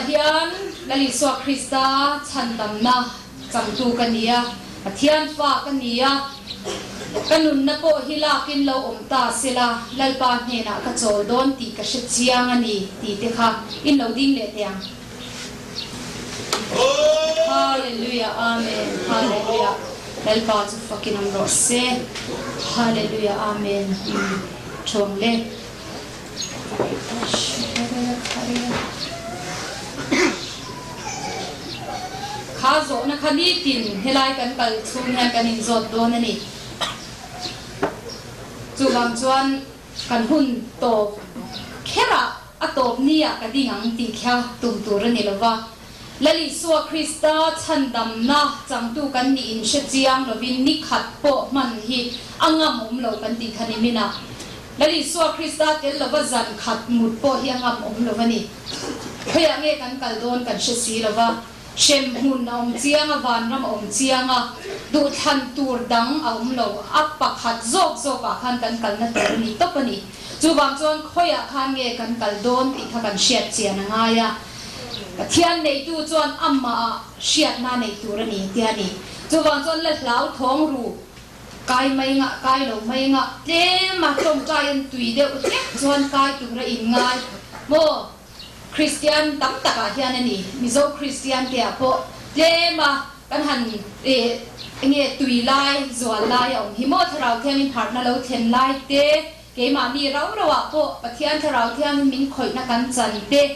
hian lali swa Krista chandam na changtu kania athian fa kania kanun na po hilakin lo omta sila lalpa hne na ka chol don ti ka she chiang ani ti te kha in lo ding le tiang hallelujah amen hallelujah lalpa chu fucking am ro se hallelujah amen chong leข้าโจนะคันนี้กินให้ไล่กันไปชุ่มแห้งกันหินสดโดนนี่จูบางชวนกันหุ่นโตแค่ละอะโตนี่อะกันดิ่งตีแค่ตุ่มตัวนี่ละว่าและลิสัวคริสต์ฉันดำนะจังตูกันนี่อินเชจียงเราวินนิขัดโปมันฮีอังงมุมเรากันตีคันนี้มินะและลิสัวคริสต์เจนเราว่าจันขัดมุดโปฮีอังงมุมเราวันนี้เพื่อเงี้ยกันกันโดนกันเชซีเราว่าเชมหุ่นอมเจียงวันรำอมเจียงดูทันตูดดังอมโลอัปปะขัดโจกขันกันนั่นตัวนี้ตบนี้จูบางจนค่อยขันเงยกันกันโดนติดกันเชียดเจียนง่ายเทียนในตู้จนอัมมาเชียดหน้าในตัวนี้เทียนี่จูบางจนเล็ดเหลาท้องรูกายไม่งะกายเราไม่งะเจ้มาจมใจอันตุยเดียวเจ้จนกายตัวอินง่ายโมคริสเตียนตั้งตะการนี่มิโซคริสเตียนเดียโปเจมากันหันเงี้ยตุยไล่จวนไล่องหิมอทเราเทียมินพาร์ทนั่นเราเทนไล่เตเกมามีเราอะโปปะเทียนเราเทียมินคอยนักกันจันเตข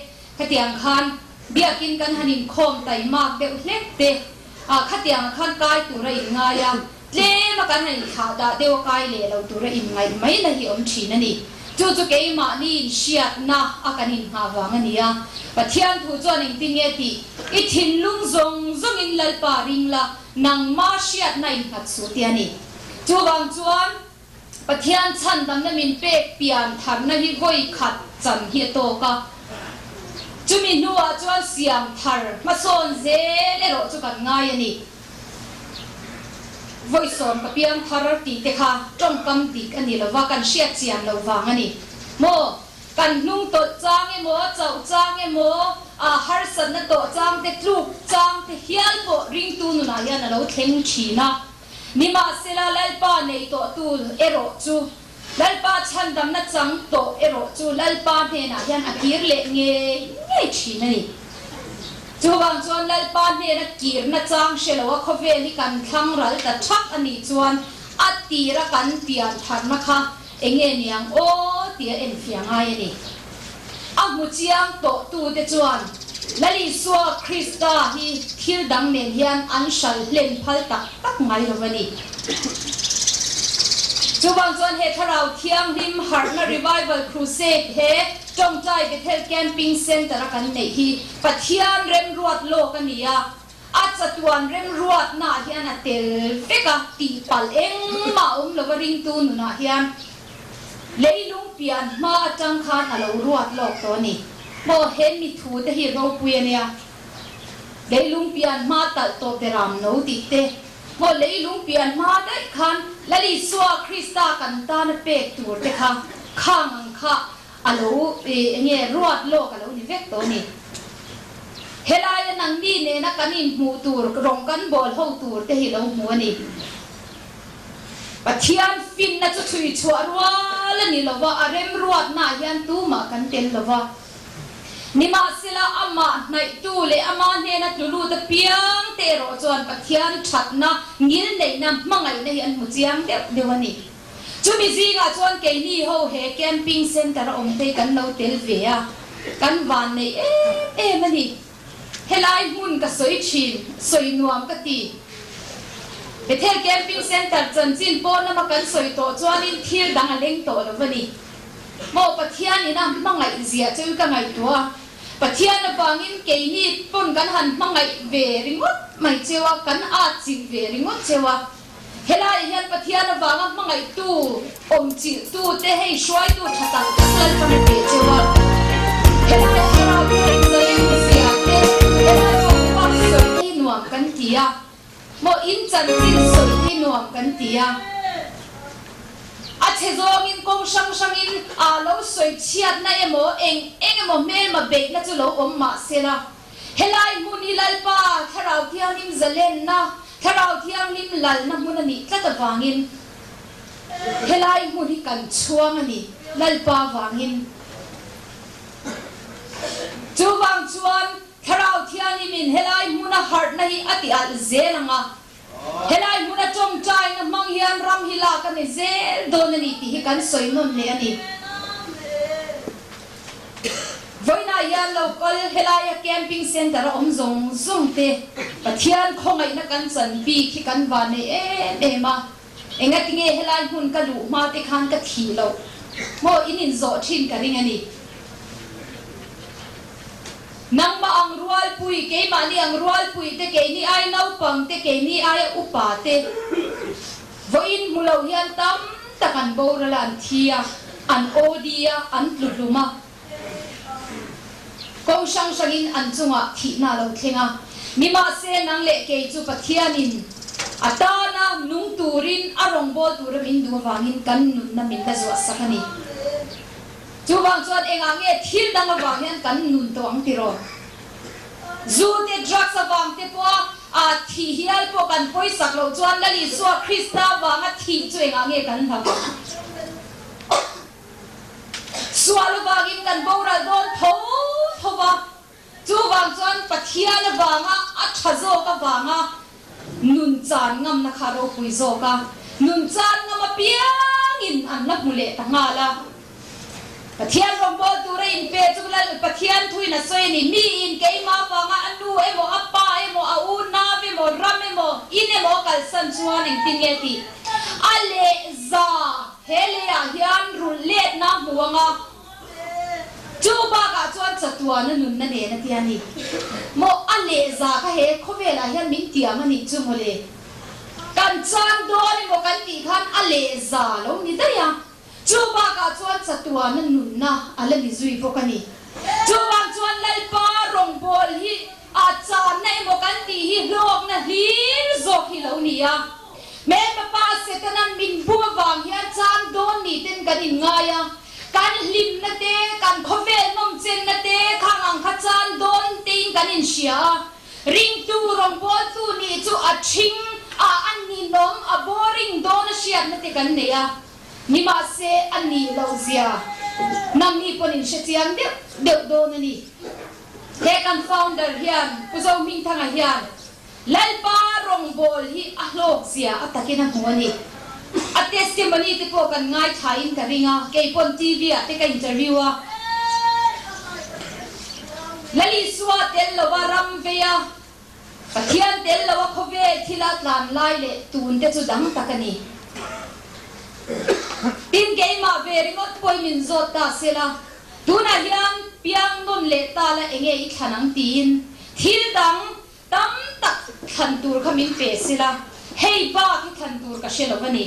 เตียงคันเบียกินกันหันินโคมไตมากเดวเล็กเตขเตียงคันกายตัวอินง่ายเจมากันหันขาดเดวกายเล่เราตัวอินง่ายไม่ละหิอมชีนั่นนี่จู่ๆเกย์มานี่เชียดนะอาการหินหาวางอันนี้ปะเทียนถูจวนอิงติงเอติอิทินลุงซงอินลัลปาริงละนังมาเชียดในหัดสุดยันนี่จู่บางจวนปะเทียนฉันดำน้ำมินเป๊กเปียนทันนะฮิโกยขัดจันเฮียโตกะจู่มินัวจวนเสียงทัรมาโซนเซเลโรจู่กันง่ายอันนี้ไว้สอนกับเพียงทาร์ตีเตค่ะจงกำดิกอันนี้เราว่ากันเชียดเจียนเราวางอันนี้โมกันนุ่งโตจ้างโมเจ้าจ้างโมฮาร์สันนั่นโตจ้างเตลูกจ้างเตเฮียลโปริงตูนุนายานะเราเทงชีนะนิมาเซลาเลลปาในโตตูเอโรจูเลลปาฉันดำนัดจังโตเอโรจูเลลปาเทน่ะยันอากิรเละเงี้ยชีนี่จูบางจวนเลลปาเนี่ยนักกีรนักจ้างเชลว่าเขาเวลิกันทั้งรัลแต่ชักอันนี้จวนอัดตีระกันเปลี่ยนทันนะคะเองเงียงโอ้เตียเอ็นเฟียงไงนี่อามุจียงโตตูเตจวนและลิสัวคริสตาฮีทิลดังเนียนอันชัลเล่นพัลตักไงละวันนี้จูบางจวนเฮทเราเที่ยงริมฮาร์นารีไวเวลครูเซดเฮจงใจไปเทลแกนปิ้งเซ็นต์ระกันในฮีปัทยานเร็มรวดโลกันนี่อาจจะตวนเร็มรวดนาที่อันเตลเฟกตีปัลเองมาลวริงตูนนาที่อันเลยลุงเปียนมาจังคานอะไรรวดโลกตัวนี้โมเห็นมีทูแต่ฮีโร่ปุยเนี่ยเลยลุงเปียนมาตัดตัวเตรามโนติเตโมเลยลุงเปียนมาได้คันและลิสัวคริสตากันตานเป็กตัวเตคังข้างข้าอาลูเนี่ยรวดโลกอาลูนี่เวกตัวนี้เฮลายนังดีเนี่ยนักการินหูตูร์กรงกันบอลหูตูร์แต่เฮลาหัวนี่ปัทยานฟินน่ะจะช่วยชัวร์ว่าแล้วนี่ละว่าอารมรวดน่ายันตู้มากันเต็มละว่านี่มาสิละอามาในตู้เลยอามาเนี่ยนักลูตะเปียงเตโรจวนปัทยานชัดนะงิลเลยนะมังไงเนี่ยอันมุจียงเดี๋ยวนี้จูมิซีกาชวนเกนี่โฮเฮแคมปิ้งเซ็นต์ระองเตกันเราเตลเวียกันวันนี้มันนี่เฮลายหุ่นกับสวยชินสวยนวมกับตีไปเทลแคมปิ้งเซ็นต์จันจินปอนมากันสวยโตชวนอินเที่ยวดังเล่งโตแล้ววันนี้โมปะเทียนี่นะมังไงเสียจะอยู่กันไงตัวปะเทียนนะฟังอินเกนี่ปนกันหันมังไงเวริงดไม่เจว่ากันอาจิเวริงดเจว่าเฮลายเห็นปะเทียนวางมังไงตู้อมจิตู้เตะให้ช่วยตู้ชัดตังกัลกันเปเจว่าเฮลายเราเห็นใจเสียเตะเฮลายเราฟังสวยที่หนวมกันตีอะโมอินจันจินสวยที่หนวมกันตีอะอา che zong in kong sang in a lo soi chiat na emo eng emo mel ma be na chu lo om ma se la helai muni lalpa tharau thiang nim zalen na tharau thiang nim lal na mun ani tla wangin helai muni kan chuang ani lalpa wangin chuwang chuan tharau thiang nim in helai muna heart na hi ati al zelanga helai muna chom chai na mang hian ram hila kan zel don ani ti hi kan soi non le ani voina yan local helai camping center om zong zong te pathian khongai na kan chan bi khi kan wa ne ma enga tinge helai hun ka lu ma te khan ka thi lo mo inin zo thin ka ring ani nang ma ang rual pui ke ma ni ang rual pui te ke ni ai nau pang te ke ni ai upa te voin mulo hian tam takan bo ralan thia an odia an tluluma kong sang sangin an chunga thi na lo thenga nima se nang le ke chu pathianin atana nung turin arong bo turamin du wangin kan nun na min da zo sakani chuwang chuan enga nge thil dang awang hian kan nun to ang tiro zu te drugs awang te po a thi hial po kan poi sak lo chuan lali suwa krista wanga thi chu enga nge kan bhawa sualo wangin kan bora don thowa chuwang chuan pathian wanga a thazo ka wanga nun chan ngam na kharo pui zo ka nun chan ngam piang in an na mule ta ngala pathian rombo ture in pe chulal pathian thui na soi ni mi in ke ma wanga anu emo appa emo au na ve mo ram emo in emo kal san chuan in tingeti ale za hele ya hian rul let na muanga chuba ka chuan chatua na nun na ne na tiani mo ale za ka he khovela hian min tiam ani chu mole kan chang do ni mo kan ti khan ale za lo ni da ya chuba ka chuan chatua na nun na ala mi zui pokani chuba chuan lalpa rong bol hi a chan nei mo kan ti hi lok na hil zok hi lo ni ya me pa se tanan min bu wang hian chan don ni ten kan in ngaya kan lim na te kan khovel nom chen na te khang ang kha chan don tin kan in sia ring tu rong bol tu ni chu a thing a an ni nom a boring don sia na te kan ne ya nima se ani lo zia nam ni ponin shetiang de do na ni he kan founder hian puzo ming thanga hian lalpa rong bol hi a hlok zia atakina huani a testimony te po kan ngai thain ka ringa ke pon tv a te ka interview a lali suwa tel lo waram veya pathian tel lo khove thila tlan lai le tun te chu dang takani tin ke ma veringot poi min zot ta sela tuna hian piang non le ta la enge I thanang tin thil dang tam tak than tur khamin pe sela hei ba ki than tur ka shelo bani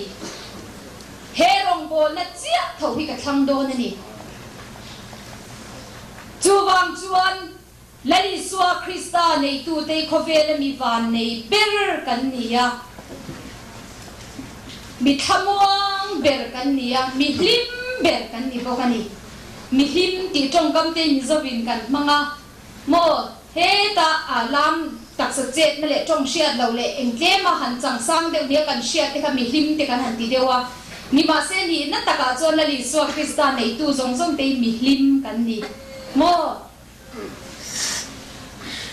he rong bol na chia tho hi ka thang do na ni chuwang chuan lali suwa krista nei tu te khovela mi van nei ber kan nia mi thamuang ber kan nia mi hlim ber kan ni bokani mi hlim ti tong kam te ni zobin kan manga mo he ta alam tak sa jet na le tong shiat lo le engle ma han chang sang de dia kan shiat te ka mi hlim te kan han ti dewa ni ma se ni na taka chon la li so krista nei tu zong zong te mi hlim kan ni mo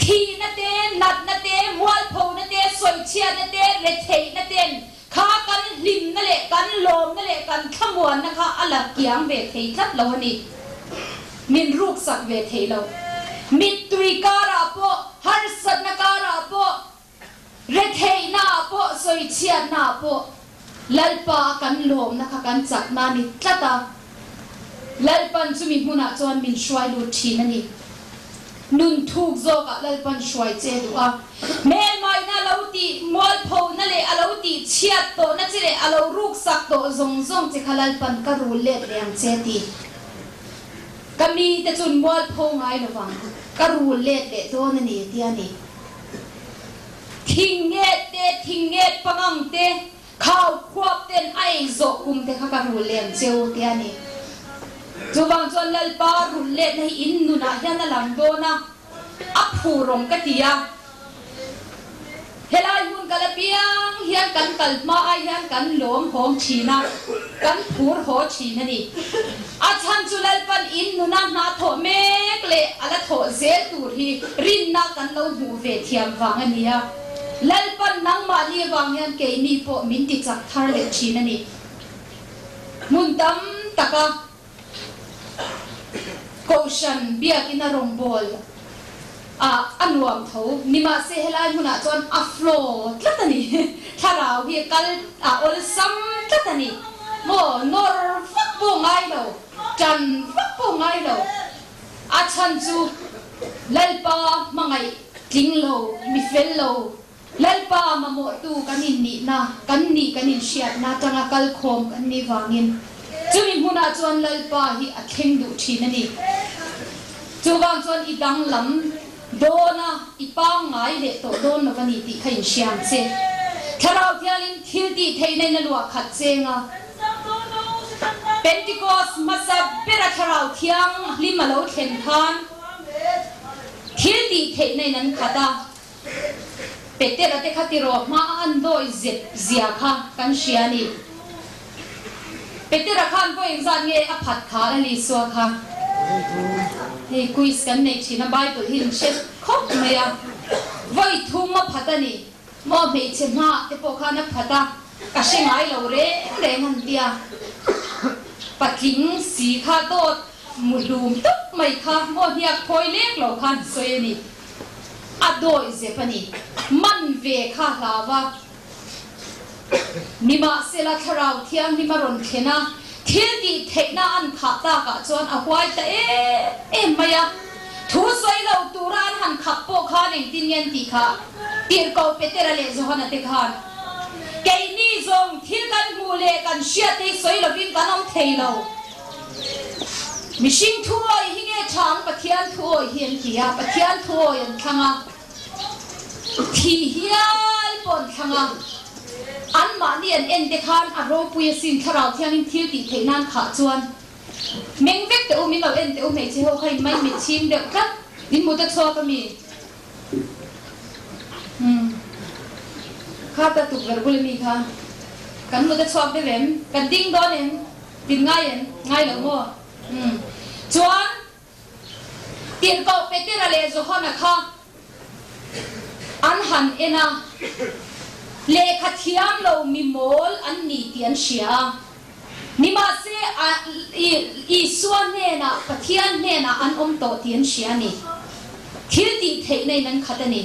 thi na te nat na te mual pho na te soi chia na te re thei na ten kha kan lim na le kan lom na le kan thamuan na kha ala kiang ve thei thlat lo ni min ruk sak ve thei lo mit tui kara po har sat na kara po re thei na po soi chia na po lalpa kan lom na kha kan chak na ni tlata lalpan chumi huna chon min shwai lu thi na ni nun thuk zo ka lalpan shwai che du a me mai na lo ti mol pho na le alo ti chiat to na chile alo ruk sak to zong zong che khalal pan ka ru le reng che ti kami te chun mol pho ngai lo wang ka ru le to na ni ti ani thing nge pangang te khao khuap ten ai zo kum te kha ka ru lem cheu te ani chuwang chuan lalpa rul le nei in nu na hian a lang do na a phu rom ka tia helai mun kala piang hian kan kalma ai hian kan lom hom thina kan phur ho thina ni a chan chu lalpan in nu na na tho mek le ala tho zel tur hi rin na kan lo mu ve thiam wang ania lalpan nang ma li wang hian ke ni po min ti chak thar le thina ni mun tam taka Koshan biak ina rombol anuam tho nima se helai huna chon aflo tlatani tharau hi kal ol sam tlatani mo nor fak po ngai lo chan fak po ngai lo a chan chu lalpa mangai ting lo mi fel lo lalpa ma mo tu kanin ni na kan ni kanin shiat na tanga kal khom kan ni wangin chumi huna chon lalpa hi a thleng du thina ni chuwang chon i dang lam dona ipa ngai le to don no kani ti khain siam che tharau thialin thil ti theinai na lua khat chenga Pentecost masa pera tharau thiang limalo thlen than thil ti theinai nan khata petera te khatiro ma an doi zet zia kha kan siani petera khan ko exam nge a phat kha ali so kha hey quiz kan nei china bible hin shet khop maya voi thum ma phatani mo me che ma te po khana phata ka sengai lo re ngan tia patling si kha to mulum tuk mai kha mo hiak khoi lek lo khan soyani adoi ze pani man ve kha lawa nima sela tharau thiam nima ron khena thil ti theina an kha ta ka chon a hwai ta e maya thu soi lo turan han khap po kha ning tin yen ti kha tir ko petera le zo hana te khan kei ni zong thil kan mu le kan sia te soi lo bin kan om thei lo mishing thu oi hinge thang pathian thu oi hian tia pathian thu oi an thanga thi hial pon thanga an ma ni an en de khan a ro pu sin tharau thianin thil ti theinan kha chuan meng vek te umi lo en te u me che ho khai mai mi chim de ka din mu ta cho ka mi kha ta tu ver bul mi kha kan mu ta cho de vem kan ding don en din ngai lo mo chuan tiền cậu bé tên là lệ rồi hơn là kha an hẳn ena lệ khát thiam lâu mi mol an nỉ tiền xia ni mà se i suan nè na pathian nè na an to tiền xia ni thiếu ti thế này nan khát ni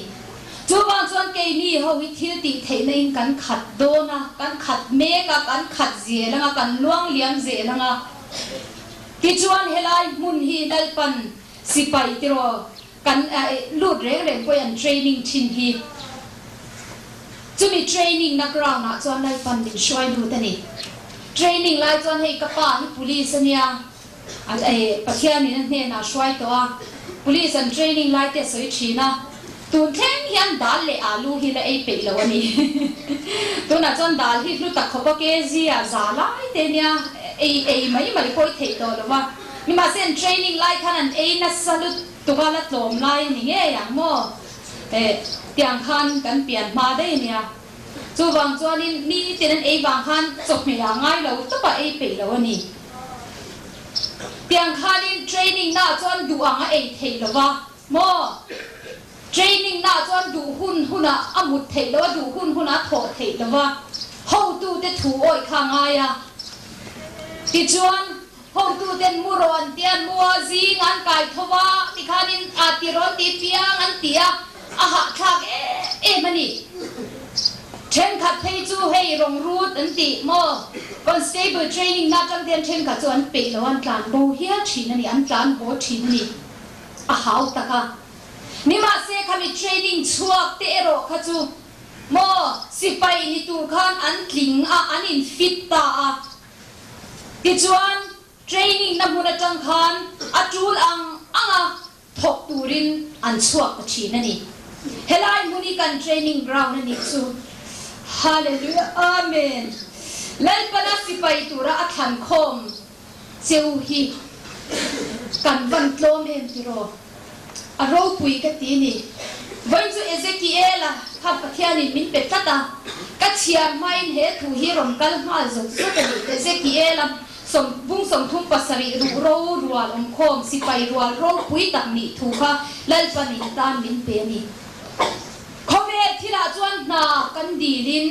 chú bang chuan cây ni hậu i thiếu ti thế này kan khát do na kan khát me ka kan khát gì langa kan luang liam gì langa ti chuan helai mun hi dalpan sipai tiro kan lut reng ko an training thin hi chumi training na ground na chuan lai pan din shoi lu tani training lai chuan hei ka pa hi police ania an pathian ni ne na shoi to a police an training lai te soi thina tun theng hian dal le alu hi la ei pe lo ani to na chuan dal hi lu tak khopa ke zia za lai te nia ei mai poi thei to lo wa ni ma sen training lai khan an ei na salut tukala tlom lai ni nge yang mo tiang khan kan pian ma dei nia chu wang chuan ni ten ei wang khan chok me ya ngai lo to pa ei pe lo ani tiang khan in training na chuan du anga ei thei lo wa mo training na chuan du huna amut thei lo du huna tho thei lo wa ho tu te thu oi kha nga ya ti chuan ho tu ten muron tian mua zi ngan kai thowa ti khanin atiron ti piang an tia aha thak mani then khat thei chu hei rong rut an ti mo constable training na chang ten then khat chu an pe lo an tlan bo hia thin ani an tlan bo thin ni a hau taka ni ma se khami training chuak te ero kha chu mo sipai ni tur khan an tling a an in fit ta a ti chuan training na muna chang khan atul anga thok turin an chuak ka thina ni helai muni kan training ground ani chu hallelujah amen lai pana sipai tura athan khom cheu hi kan van tlom em tiro aro pui ka ti ni vai chu Ezekiel kha pathiani min pe tata ka chiam main he thu hi rom kal ma zo so ka Ezekiel som bung som thum pasari ru ro rual khom sipai rual ro pui tak ni thu kha lai pani tan min pe ni khome thila chuan na kan dilin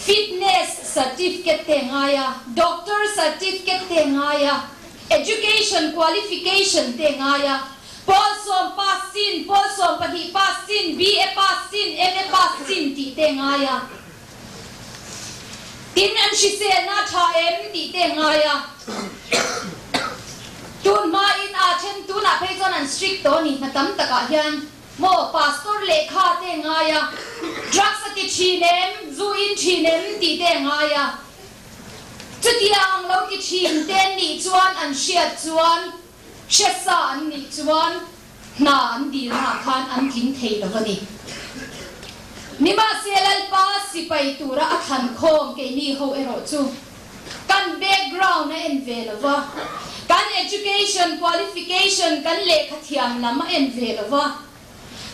fitness certificate te ngaya doctor certificate te ngaya education qualification te ngaya Paulson passin Paulson pahi passin BA passin MA passin ti te ngaya tin an shi se na tha em ti te ngaya tun ma in a chen tu na phei zon an strict to ni na tam taka hian mo pastor lekha te ngaya drugs ati chinem zu in chinem ti te ngaya chutiang lo ki chim ten ni chuan an shiat chuan shesa an ni chuan na an di na khan an king thei lo ni nima selal pa sipai tura athan khom ke ni ho ero chu kan background na en velova kan education qualification kan lekha thiam lama en velova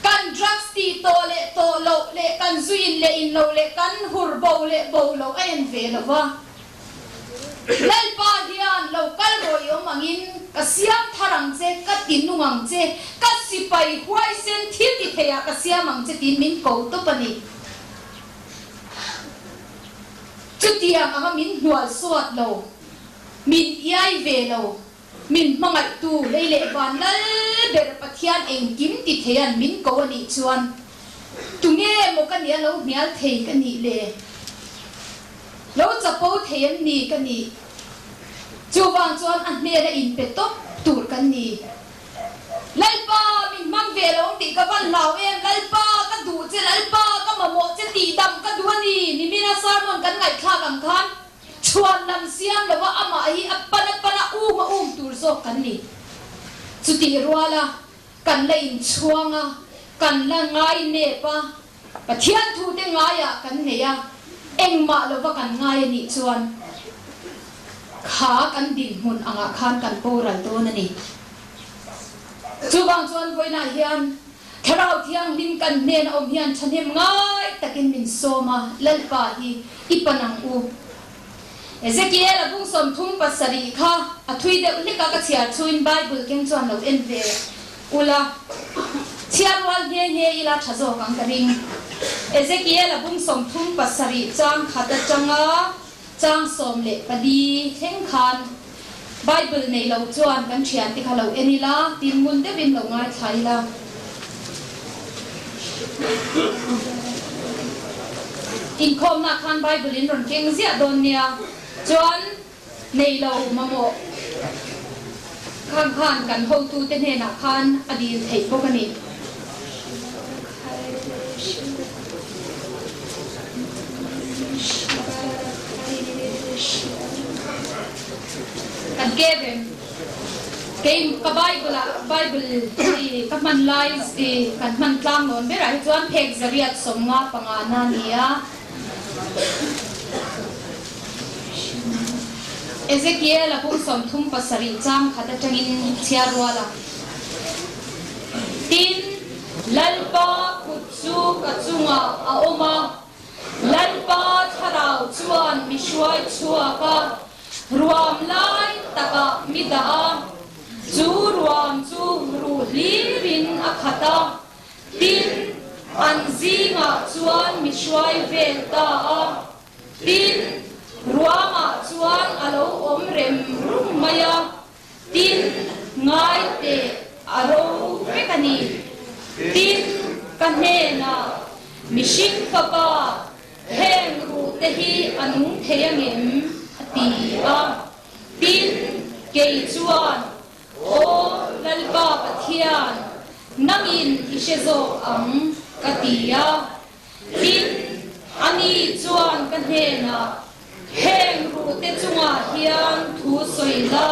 kan drugs ti to lo le kan zuin le in lo le kan hur bo lo en velova lai pa hian lo kal roi mangin ka siam tharang che ka tinungang che ka sipai huai sen thil ti theya ka siamang che tin min ko to pani chutiang anga min hnual suat lo min iai ve lo min mangai tu leile ban lal ber pathian eng kim ti thean min ko ani chuan tunge mo kan ya lo hnial thei ka ni le lo chapo theim ni ka ni chuwang chuan an hne ra in pe top tur kan ni lalpa min mang ve lo ti ka van lau em lalpa ka du che lalpa ka mamo che ti dam ka du ani ni mina sarmon kan ngai thla kam khan chuan lam siam lo wa ama hi apana ma tur so kan ni chuti ruala kan la in chuanga kan la ngai ne pa pathian thu te ngaya kan ne ya engma lo wa kan ngai ni chuan kha kan din mun anga khan kan poral to na ni chuwang chuan voina hian tharau thiang lim kan ne na om hian thanem ngai takin min soma lalpa hi ipanang u Ezekiel abung som thum pasari kha athui de ulika ka chia chuin Bible king chuan lo en ve ula chiarwal nge ila thazo kang karing Ezekiel abung som thum pasari chang khata changa chang som le padi theng khan Bible nei lo chuan kan thian ti khalo enila tin mun de bin lo ngai thaila in khom na khan Bible in ron keng zia don nia chuan nei lo mamo khan kan ho tu te ne na khan adil thei pok ani kan geben game ka Bible ka man lies kan man tlang non be rai chuan phek zariat somnga pangana nia Ezekiel apung som thum pasari cham khata tangin chiarwala tin lalpa kutsu kachunga aoma lalpa tharau chuan mishwai chuaka ruam lai taka mida chu ruam chu ru lirin akhata tin anzinga chuan mishwai velta tin ruama chuan alo om rem rum maya tin ngai te aro pekani tin kanena mishing papa heng ru te hi anung theyangem ati a tin ke chuan o lalpa pathian nangin isezo ang katia tin ani chuan kanena heng ru te chunga hian thu soila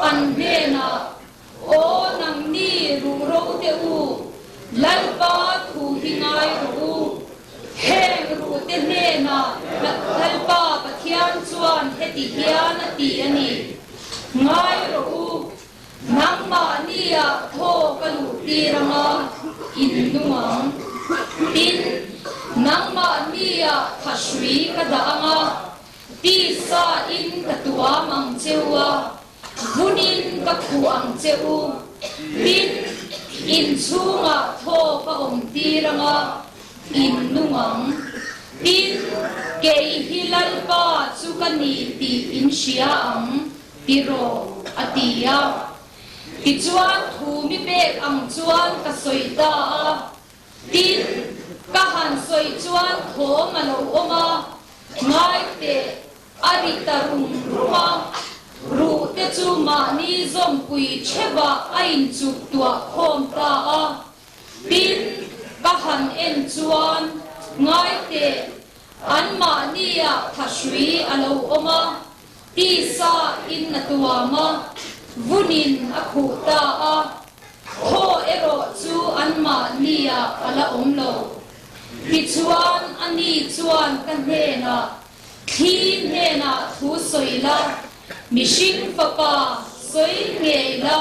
an hena o nang ni ru ro te u lalpa thu hingai ru te ne na lalpa pathian chuan heti hian ati ani ngai ro u nang ma nia tho kalu tiranga in nuang tin nang ma nia thasui kadanga ti sa in katua mang chewa bunin ka khuang cheu tin in chunga tho ka om tiranga in nuang tin ke hilal pa chukani ti in sia ang tiro atia ti chuan thu mi bek ang chuan ka soita tin ka han soi chuan tho malo oma ngai te arita ruma ru te chu ma ni zom pui cheba ain chu tua khom ta a tin ka han en chuan ngai te an ma nia thasui alo oma ti sa in na tua ma vunin akhu ta a tho ero chu an ma nia ala omlo ti chuan ani chuan kan he na khi he na thu soila mishing papa soi nge la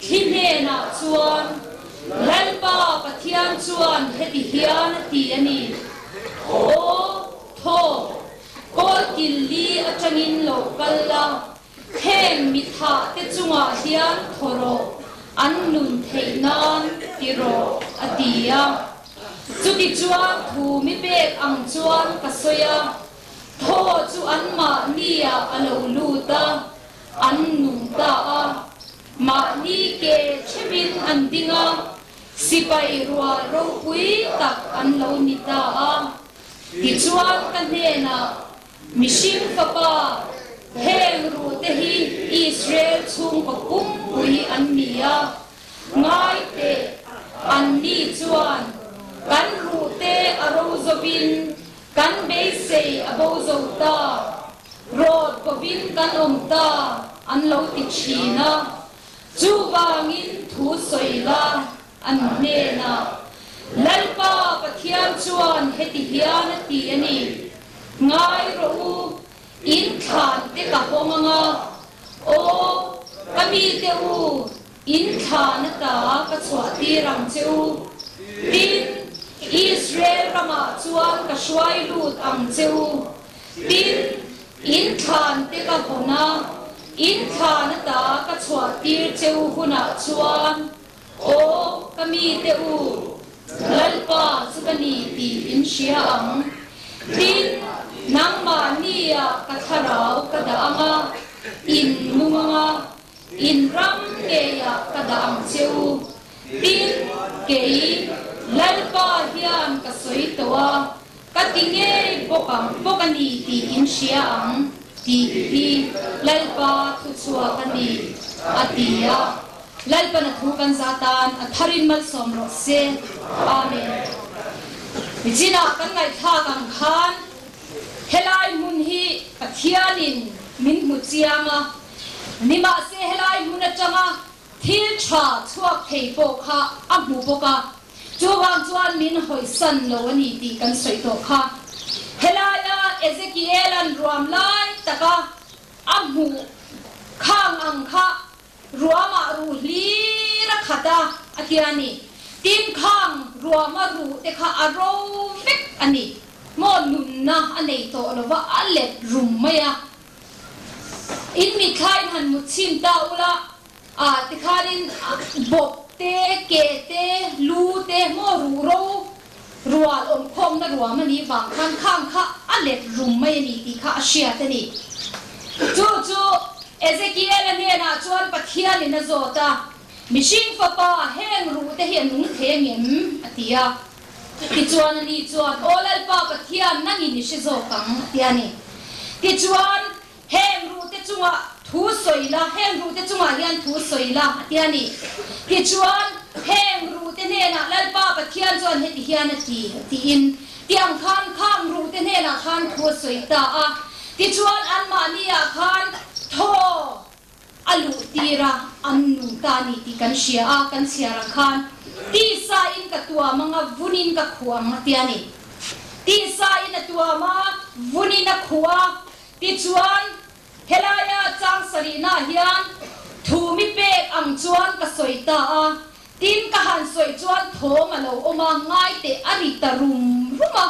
khi he na chuan lalpa pathian chuan heti hian ti ani o tho kol killi atangin lo kalla hem mitha te chunga hian thoro an nun theinan tiro atia chuti chuan thu mi bek ang chuan kasoya tho chu an ma nia alo luta an nun ta a ma ni ke chebin an dinga sipai ruwa ro pui tak an lo ni ta a ti chuan kan he na mishim papa heng ru te hi Israel chung ko kum pui an nia ngai te an ni chuan kan ru te aro zobin kan be sei abo zo ta rod ko bin kan om ta an lo ti china chu wangin thu soila an ne na lalpa pathian chuan heti hian ti ani ngai ro in khan te ka homanga o kami te u in khan ta ka chwa ti ram cheu tin Israel rama chuan ka shwai lut ang cheu tin in khan te ka hona in khan ta ka chwa ti cheu huna chuan o kami te u lalpa chukani ti in shia ang tin nang ma nia ka tharau ka daanga in nunga in ram ke ya ka daang cheu tin ke lalpa hian ka soi towa ka tinge pokani ti in shia ang ti hi lalpa thu chua kani atia lalpa na thu kan zatan atharin mal som ro se amen mijina kan ngai tha kang khan helai mun hi pathianin min mu chianga nima se helai mun atanga thil tha chuak thei po kha amu boka chuwang chuan min hoi san lo ani ti kan soi to kha helaya Ezekiel an ruam lai taka amu khang ang kha ruama ru li ra khata atiani tin khang ruama ru te kha aro mek ani mo nunna anei to lova alet rummaya in mi khain han muchim ta ula a tikharin bok te ke te lu te mo ru ro rual om khom na ruam ani wang khan khang kha alet rummaya ni ti kha asia tani chu Ezekiel ne na chuan pathian in azota mishing papa heng ru te hian nung thengem atia ti chuan ani chuan olal pa pathian nangi ni shizo kang tiani ti chuan heng ru te chunga thu soila heng ru te chunga hian thu soila tiani ti chuan heng ru te ne na lal pa pathian chuan heti hian ati ti in tiang khan kham ru te ne na khan thu soita a ti chuan an ma nia khan tho alu tira annu tani ti kan shia a kan siara khan ti sa in ka tua manga vunin ka khuang tiani ตีสายนัตัวมาวุนินักขัวติจวนเฮลายาจังสรีนาเฮียนทูมิเปกอังจวนกสวยตาตีนกหันสวยจวนโถมาโลอมาง่ายเตอริตารุมรุมา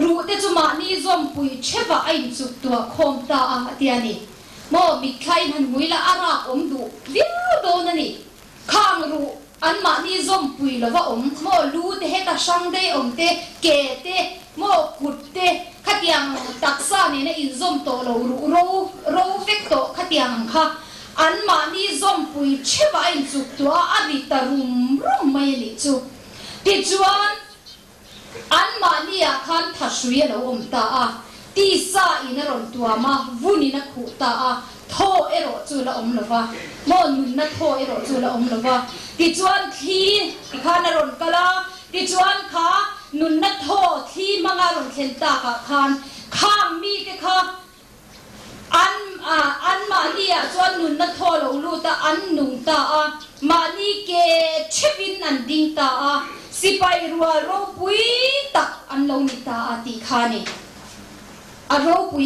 รู้เตจุมานี่ซอมปุยเชบะไอจุดตัวคมตาเตียนี่โมมิใครมันมุยละอาราอมดูเลี้ยวโดนนี่ข้างรู้อันมานี่ซอมปุยละว่าอมโมรู้เตเฮตาช่างเตอมเตเกเตโมกุดเตขัดยังตักษานี่นะอินซอมโตเรารู้เฟกโตขัดยังค่ะอันมานี่ซอมปุยเชบะไอจุดตัวอริตารุมไม่ลิจูติจวนอันมานี่อาคันทัชวีเราอมตาตีสาอินรอนตัวมาวุนินักขุตาโทเอโรจูละอมลวะโมนุนนักโทเอโรจูละอมลวะติจวนทีติขานรอนกะลาติจวนขานุนนักโทที่มังอารอนเข็นตากะคานข้ามมีเตค่ะอันมานี่จวนนุนนักโทเราลูตาอันนุงตามานี่เกเชวินอันดิงตาสิไปรัวโรปุยตักอันเรานิตาติขานี่อารมณ์ปุย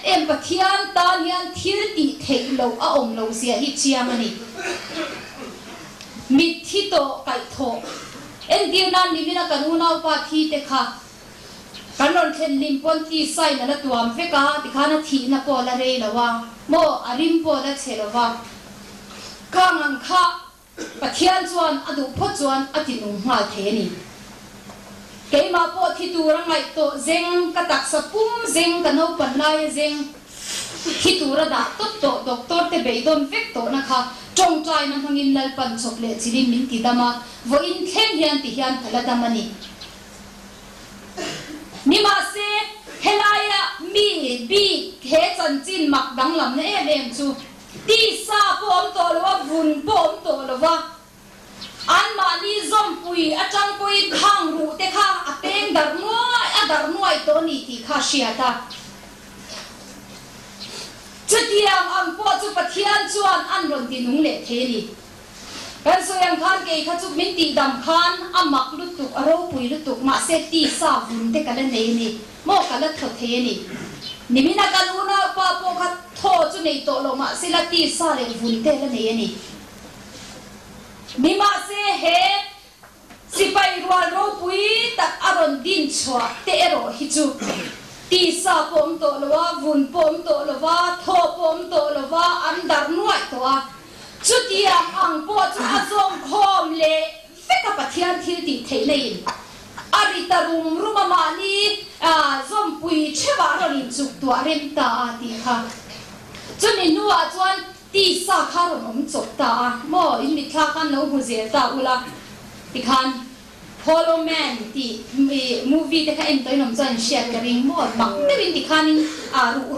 เอ็มปะเทียนตาเนียนทิลติเทโลอาอมโลเสียฮิเชียมันนี่มิทิโตไก่โตเอ็นเดียนันนิมินากันอุณาปาทีเตค่ะกันนนเทนลิมปอนตีไซนั่นละตัวมเฟกาติขานาทีนับปอละเรละว่าโมอาริมปอละเชละว่ากังังค่ะปะเทียนจวนอดุพจวนอตินุงมาเทนี่เกมาปอที่ตัวรังไงโตเซงกระตักสปุ่มเซงกันเอาปันไลเซงที่ตัวระดับตุ๊โตด็อกเตอร์เตเบย์โดนเฟกโตนะคะจงใจนั้นทั้งอินเลปันสกเลจิลินมินติดามาว่าอินเข้มเฮียนติเฮียนทะเลดามานี่นิมาเซเฮลายะมีบีเฮจันจินมักดังลำเนเองจูตีซาปอมโตลว่าวุนปอมโตลว่าอันมานี่ซอมปุยอาจังปุยทางรู้เตค่ะอเต็งดาร์นัวตัวนี้ที่ข้าเชียตาจุดเดียงอันปอจุดปะเทียนจวนอันรอนตินุงเละเทนี่กันส่วนข้างเกยข้าจุดมินตีดำข้านอามักลุตุกอารมณ์ปุยลุตุกมาเซตีซาวุนเตกันเล่นนี่โมกันเล่นเถเทนี่นิมินากันอุณาปาปอคัดโทจุในโตลงมาเซลตีซาเลวุนเตเล่นนี่นิมาเซเฮสิไปรัวโรปุยตักอารมณ์ดินชัวเตโรฮิจูตีซาปมโตลว่าวุนปมโตลว่าโทปมโตลว่าอันดาร์นวยตัวจุดยามอังปอจุอาซงคอมเลเฟกปะเทียนที่ติเทเลนอาริตารุมรุมามานีซอมปุยเชวารลินจุกตัวเรมตาติค่ะจุนินัวจวนตีซาคารนอมจบตาโมอินมิทลากันโนหูเสียตาอุลาติคันพอลแมนที่มูวี่ที่เขาเอ็นตัวน้ำจันเชียร์กระดิ่งหมดบังแต่เป็นที่คัน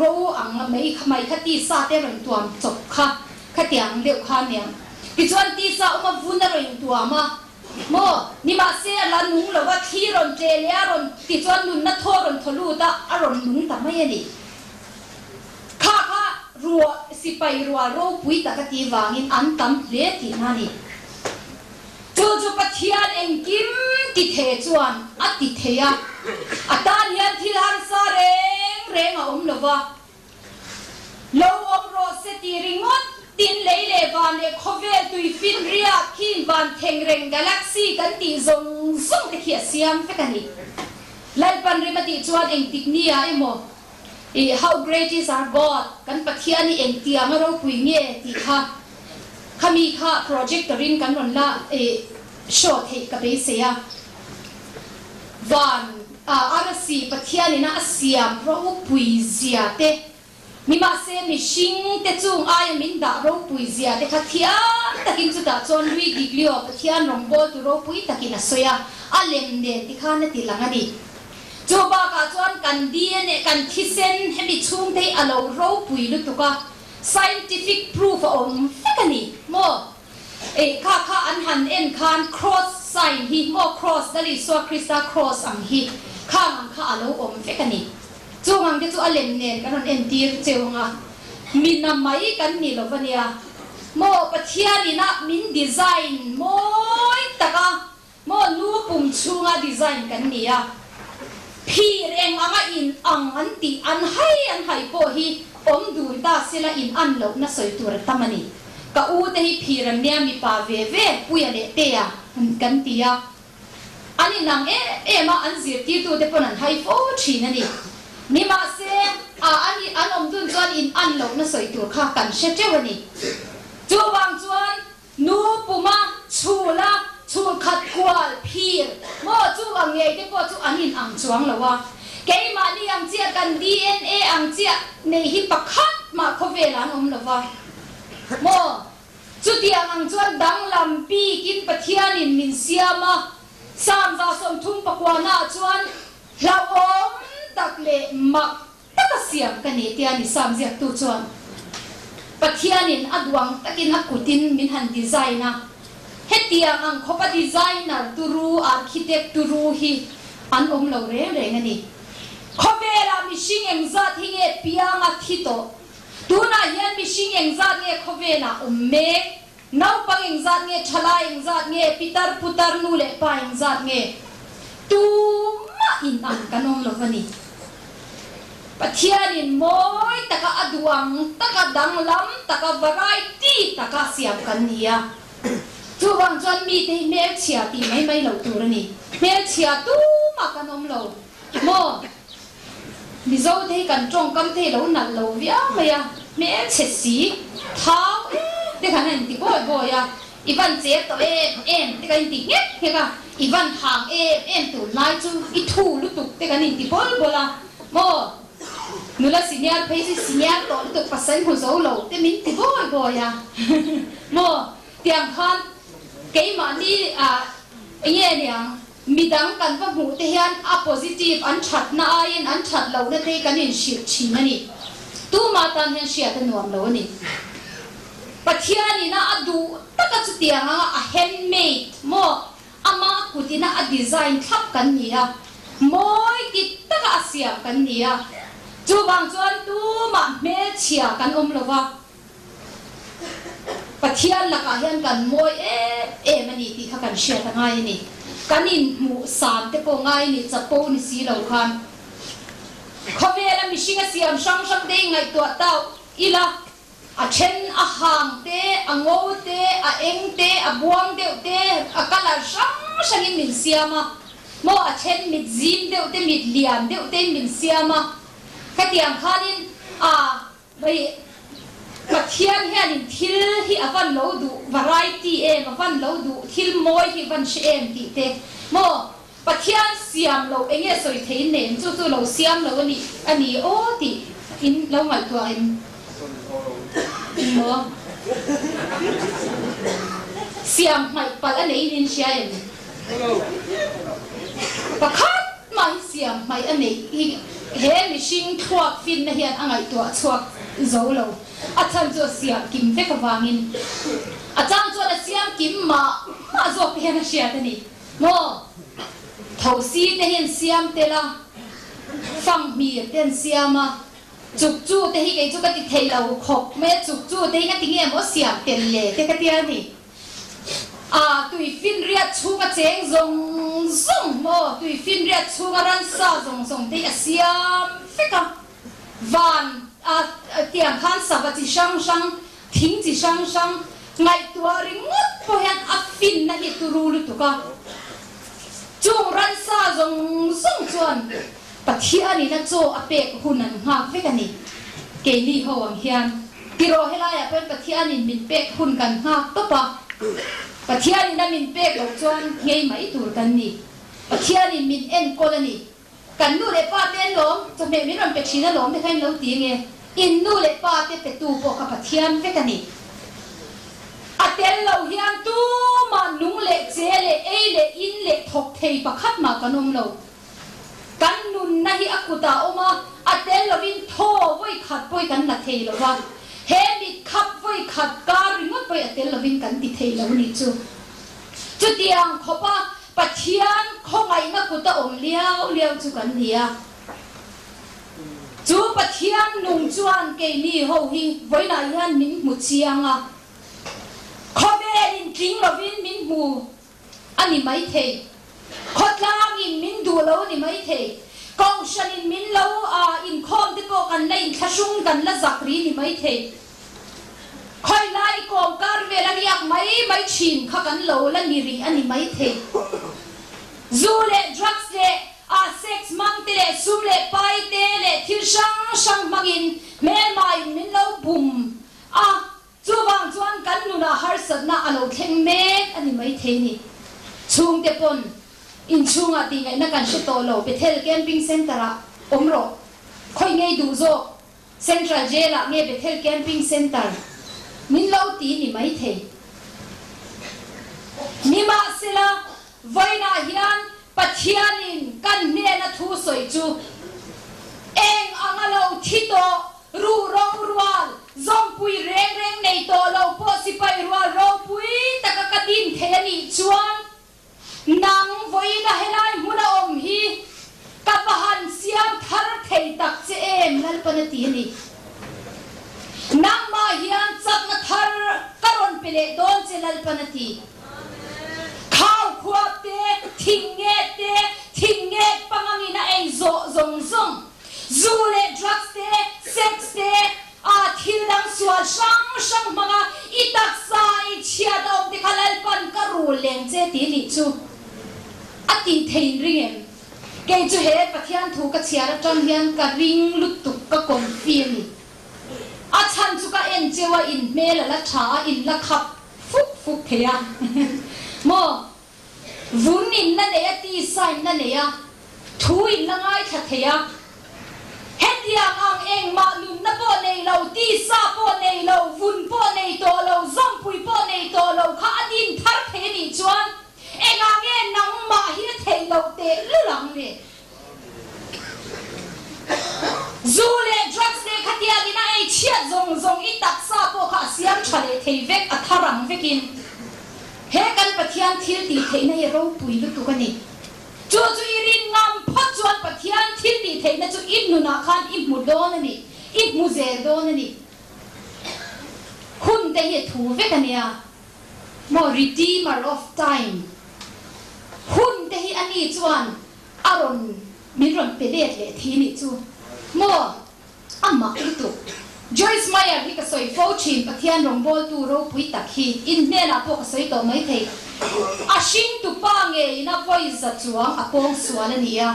รู้อังไม่ขัดตีซาเตรันตัวจบค่ะขัดยังเดียวคันเนี่ยที่ชวนตีซาออกมาวุ่นอะไรตัวมาโมนี่มาเสียละนุ่งหรือว่าที่รอนเจเลียรอนที่ชวนนุ่นนัทโทรอนทะลุตาอารมณ์นุ่งแต่ไม่ยันดิข้ารัวสิไปรัวโรปุยตะกตีวางินอันตั้มเลี้ยที่นั่นนี่จู่ๆปะเทียนเองกิมติเทจวนอัดติเทียอัตานยันที่หันซาเรงอมลวะโลอมโรเซติริงอดตินเลเลวานเลคเวตุยฟินเรียคินวานเทงเรงกาแล็กซี่กันตีซงตะเขียเสียมเฟกันนี่ไล่ปันริมาติจวนเองติกนี่ไอ้โมhow great is our God กันปะเทียนนี่เองเตียงเราคุยเงี้ยติค่ะข้ามีข้าโปรเจกต์ตรินกันรอนละโชว์เทกับเบสเซียวันอาร์ซีปะเทียนนี่นะเสียมเพราะว่าปุยเสียเตมีมาเซมิชิงเตจุงอายมินดาเราปุยเสียเตขัดเทียนตะกินจุดาจนวิกิเลียวปะเทียนรองโบตุเราปุยตะกินน่ะสวยอาเลมเดนที่ข้าเนี่ยติลังอันนี้จูบากาจวนกันดีเนี่ยกันที่เซนให้มีชุ่มเทอเราเราปุยลุตุกะ scientific proof อมเฟกันนี่โมข้าอันหันเอ็นคาน cross sign ฮีโม cross ดลิสวาคริสตา cross อังฮีข้าเราอมเฟกันนี่จูงังเดจูอเลมเนนกันเอ็นตีเจ้างะมินนำไม่กันนี่หรอวะเนี่ยโมปะเทียนี่นะมินดีไซน์โมยตะกะโมนูปุ่มชูงะดีไซน์กันนี่อะ phi reng anga in ang anti an hai po hi dur ta sila in an lo na soi tur tamani ka u te hi phi ram nia mi pa ve puya le te ya kan tia ani nang ma an zir ti tu te ponan hai fo thi na ni ma se ani anom dun chuan in an lo na soi tur kha kan she tewani chu wang chuan nu puma chula chu khat kwal phir mo chu ang nge te po chu anin ang chuang lawa ke ma ni ang chia kan DNA ang chia nei hi pakhat ma khovela nom lawa mo chu tiang ang chuan dang lam pi kin pathianin min siama sam za som thum pakwana chuan hlawom takle mak takasiam kani tiani sam zia tu chuan pathianin adwang takin akutin min han designer hetiang ang khopa designer turu architect turu hi an lo re ngani khobela mi singeng zat hinge pianga thito tuna hian mi singeng zat nge khobela me nau pangeng zat nge thalaeng zat nge pitar putar nu le paeng zat nge tu ma in ang kanom lo vani pathianin moi taka adwang taka danglam taka variety taka siam kan nia chu wang chuan mi te mel chia ti mai lo tur ani mel chia tu ma kanom lo mo mi zo te kan trong kam te lo nal lo via maya mel che si thao te kan an ti boy ya ivan che to em te kan ti nge he ka ivan hang em tu lai chu I thu lu tu te kan ti bola mo nula senior phaisi senior to tu pasan hu zo lo te min ti boy ya mo tiang khan ke ma ni ye niang midang kan va mu te hian a positive an that na ain an that lo na te kan in shit chin ani tu ma tan hian shia ta nuam lo ani pathiani na adu taka chu tiang a handmade mo ama kutina a design thap kan ni a moi ki taka asiam kan ni a chu bang chuan tu ma me chia kan lo wa pathian la ka hian kan moi mani ti kha kan share ta ngai ni kanin mu sam te ko ngai ni chapo ni si lo khan khovela mi singa siam sang de ngai to tau ila a chen a hang te a ngo te a eng te a buang de te a kala sang in min siama mo a chen mit zim de te mit lian de te min siama ka tiang khanin bai pathian hian in thil hi avan lo du variety avan lo du thil moi hi van shem ti te mo pathian siam lo enge soi thein nen chu lo siam lo ani o ti in lo mal tu in mo siam mai pal anei in siam pakhat mai siam mai anei he mi sing thuak fin na hian angai tu chuak zo lo a chan chu siam kim ve ka wangin a chang chu na siam kim ma zo pe na sia ta ni mo thau si te hian siam te la fang mi ten siama chuk chu te hi ke chu ka ti thei lo khop me chuk chu te hi ka ti nge mo siam tel le te ka ti ani tui fin riat chu ka cheng zong mo tui fin riat chu ka ran sa zong te a siam feka van tiang khan sabat chi sang thing chi sang ngai tua ring ngot po hian a fin na hi turu lu tu ka chung ran sa zong chuan pathiani na cho apek hunan nga vekani ke ni ho ang hian tiro helaya pen pathiani min pek hun kan nga to pa pathiani na min pek lo chuan ngei mai tur kan ni pathiani min en ko ni kan nu le pa ten lom to me mi ram pe thina lom te khain lo ti nge in nu le pa te pe tu po ka pathian vekani atel lo hian tu ma nung le che le le in le thok thei pakhat ma kanom lo kan nun na hi akuta oma atel lo win tho voi khat poi kan na thei lo wa he mi khap voi khat ka ringot poi atel lo win kan ti thei lo ni chu tiang khopa pathian khongai na kuta om liao chu kan nia chu pathian nung chuan ke ni ho hi voi na hian min mu chianga khobein king lovin min mu ani mai thei khotlang in min du lo ni mai thei กองชันมินเล่าอินคอมที่พวกกันในทชุงกันละจักรีนี่ไม่เทคอยไล่กองการเวลาเรียกไม่ชินข้ากันเล่าละนิริอันนี้ไม่เทจูเล่ดรักส์เล่เซ็กซ์มังเตเล่ซุมเล่ไปเตเล่ทิลช่างมังอินแม่ไม่มินเล่าบุมจูบางจวนกันนูน่าฮาร์สน่าอโลเทงเมกอันนี้ไม่เทนี่ชุงเตปนอินชุงตีไงนักการชิโตโลไปเทลแคมปิ้งเซ็นเตอร์อมโรคอยไงดูโซเซ็นทรัลเจล่ะไงไปเทลแคมปิ้งเซ็นเตอร์มินเล่าตีนี่ไม่เทนิมาเซล่าไว้น่าฮิรันปัจจัยนินกันเนียนทูสวยจูเองอังเราทิโตรูรัวซอมปุยเร่งในโตเราพอสิไปรัวเราปุยตะกะดินเทนิจวนนังไว้น่าเฮลัยมุนาอมฮีกับหันเสียงทาร์เทตักเจมนั่นปนตีนี่นังมาเฮียนจับนัทาร์กรอนเปเลโดนเจลัลปนตีข้าวขวบเตทิ้งเงปังงินาเองซงจูเลดรักเตเซ็กเตทิลลังสวาช่างมังอิตักซาอิเชียดอมติคาลปันกรูเลงเจตีนิจูตีเทนริงเกจูเฮปะเทียนถูกเชียร์จนเฮียนกริงลุตุกกกอนฟีนี่ฉันจุกเอ็นเจว่าอินเมลละช้าอินละขับฟุกเทียโมวุ้นอินนั่นเองตีไซน์นั่นเองทูอินละง่ายทัดเทียเฮ็ดอย่างอังเองมาลุนนับปนในเราตีซาปนในเราวุ้นปนในตัวเราซ่อมปุยปนในตัวเราข้าดินทัดเทนิจวนเองอังเองนังมาเฮียเทเราเตะหลังเนี่ยจูเลดรักส์เดขัดยากินไอเชียซงอิตักซาโปข้าเสียงทะเลเทเวกอัทารังเวกินเฮกันปะเทียนทิลตีเทนให้เราปุยลุตุกันนี่จูอิรินงามพัดจวนปะเทียนทิลตีเทนจูอินนุนาคันอินมุดโดนนี่อินมุเซโดนนี่คุณเตยถูเวกันเนี่ย more redeemer of time คุณเตยอันนี้จวนอารมณ์มีรอนเปเดตเลยทีนี้จูโมอามาลุตุJoyce Meyer ที่กระสอยโฟชินปะเทียนรองบอลตูโรปุยตักฮีอินเนน่าพวกกระสอยตัวไม่เทอาชิงตุปังเงยน่าไว้จัดจวงอาปองสวนนี่อ่ะ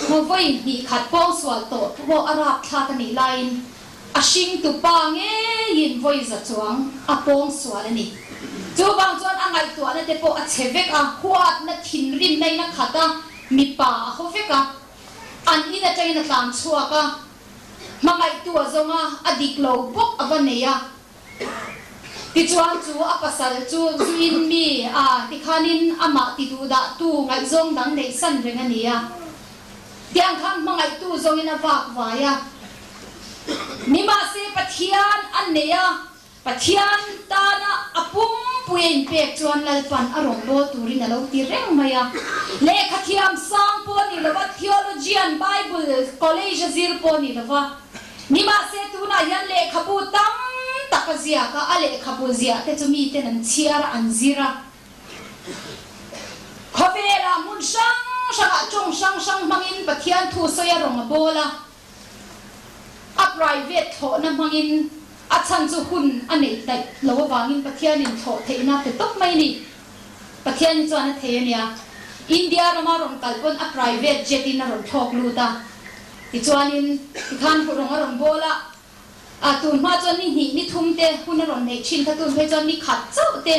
โมไว้มีขัดปองสวนโตโมอารับทากันนี่ไลน์อาชิงตุปังเงยินไว้จัดจวงอาปองสวนนี่จูบางจวนอ่างไอตัวนั่นเดปอาเชเวกอ่ะขวดนั่นทิ้งริมในนักขัดอ่ะมีป่าเขาเวกอ่ะอันนี้น่ะใจน่ะตามชัวก็มาไงตัวจงอดีตโลบกอวันเนียติจวนจูอปัสสาวะจูอินมีติขานินอามาติดูดาตูไงจงดังในสันเรื่องนี้เดียงคันมาไงตัวจงอินาวักไว้มีมาเสปะเทียนอันเนียปะเทียนตานะอปุ่มปุยเปียกจวนลปันอารมณ์โลตูรินาโลตีเร่งมาเลขเทียมสังปนิลวะ theologian Bible college ซิรปนิลวะนิมาเสตุนายันเลขบูตัมตักเสียก็อเลขบูเสียแต่จะมีแต่นันเชียร์อันซิระขบเวลามุนช่างจงช่างมังอินปะเทียนทูสยารมโบลาอัปไรเวทโถนมังอินอาชันจูหุ่นอันนี้แต่เราว่าบางอินปะเทียนินโถเทน่าแต่ตกไม่นี่ปะเทียนจวนเทเนี่ยอินเดียเรามารวมกันบนอัปไรเวทเจตินารมทอกลูตาที่จวนอินที่ขันผู้รงอารมโบละตุนมาจวนนี่ทุ่มเตหุ่นอารมในชินถ้าตุนไปจวนนี่ขัดเจ้าเต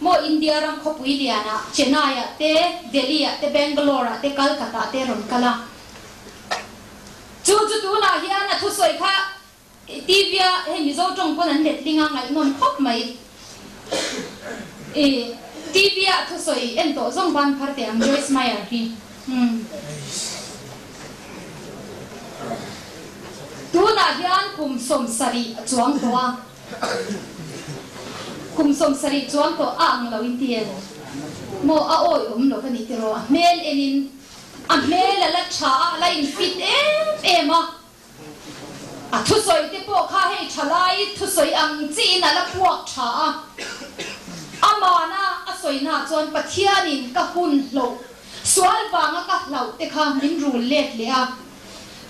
โมอินเดียรำขบุยเลียนะเชนายเตเดลีเตเบงกลอร์เตกัลกัตาเตรมกะลาจูตูน่าเฮียนะทุสวยค่ะทีวีเห็นมิโซจงปนันเด็ดลิงไงนนพบไหมทีวีทุสวยเอ็นโตจงบันพาร์เตียมโจยส์ไมเออร์ฮีตูน่าเฮียนคุมสมสรีจวงตัวคุมสมสรีจวงตัวอ่างเราอินเดียโมอาโอยโลกันนิติโรเมลเอ็นินเมลละชาละอินฟิตเอ็มทุสอยที่พวกข้าให้ฉลายทุสอยอังจีน่ะละพวกชาอามานะอสอยน่ะจวนปะเทียนินกะหุ่นโล sual wanga ka lau te kha min ru let le a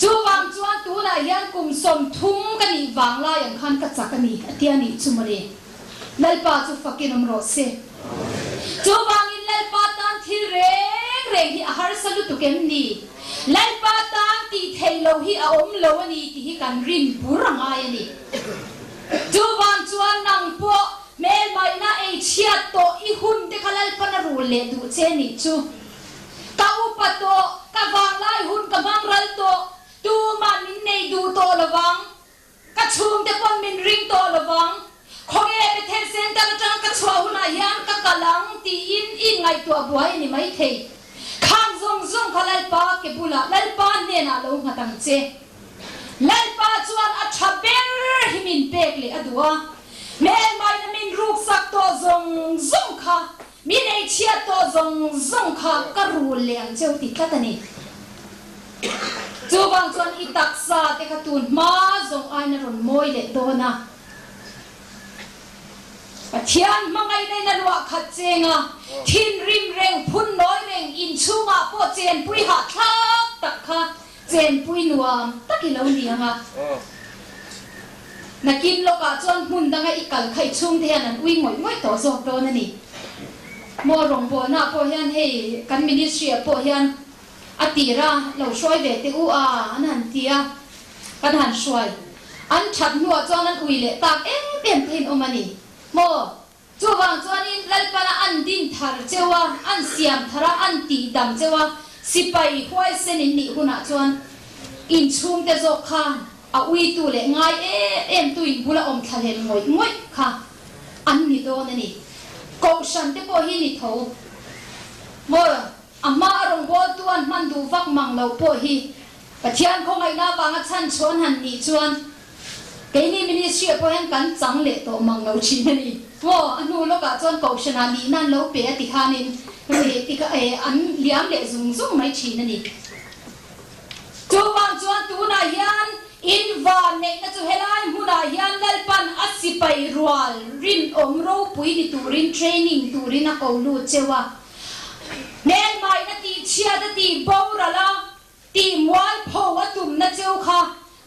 chu wang chuan tu na hian kum som thum ka ni wang la yang khan ka chak ani atia ni chumare lalpa chu fakin ro se chu wang in lalpa tan thil reng reng hi har salu tu kem ni lalpa tan ti thei lo hi a om lo ani ti hi kan rin burangai ani chu wang chuan nang po mel mai na ei chiat to I hun te khalal pana ru le du che ni chu ka upato ka wang lai hun ka mang ral to tu man min nei du to lawang ka chung te pon min ring to lawang khoge be the center tang ka chwa huna hian ka kalang ti in ngai to buai ni mai thei khang zong zong khalal pa ke bula lal pa ne na lo ngatang che lal pa chuan a thaber himin pek le adua mel mai na min ruk sak to zong zong kha min ei chia to zong zong kha ka ru leng cheu ti katani chu bang chuan I taksa te khatun ma zong ai na ron moi le dona pathian mangai nei na lua khat chenga thin rim reng phun noi reng in chunga po chen pui ha thak tak kha chen pui nuam takilo ni anga nakin loka chuan hun danga ikal khai chung the an ui ngoi ngoi to zok do na ni mo rong bo na po hian hei kan ministry po hian atira lo shoi ve te u a anan tia kan han shoi an that nuwa chuan an ui le tak em thin omani mo chu wang chuan in lalpana an din thar chewa an siam thara an ti dam chewa sipai huai sen in ni huna chuan in chung te zo khan a ui tu le ngai em tu in bula om thalen ngoi ngoi kha an ni do na ni ko shan te po hi ni tho mo amma rong bo tuan man du vak mang lo po hi pathian khongai na wanga chan chon han ni chuan cái này ministry po hen kan chang le to mang lo chi ni mo anu lo ka chuan ko shana ni nan lo pe ti khanin ti ka an liam le zung zung mai chi ni chu bang chuan tu na hian in van ne na chu helai huna hian lalpan asipai rual rin omro pui ni turin training turin a ko lu chewa nen mai na ti chia da ti borala ti mual pho atum na cheu kha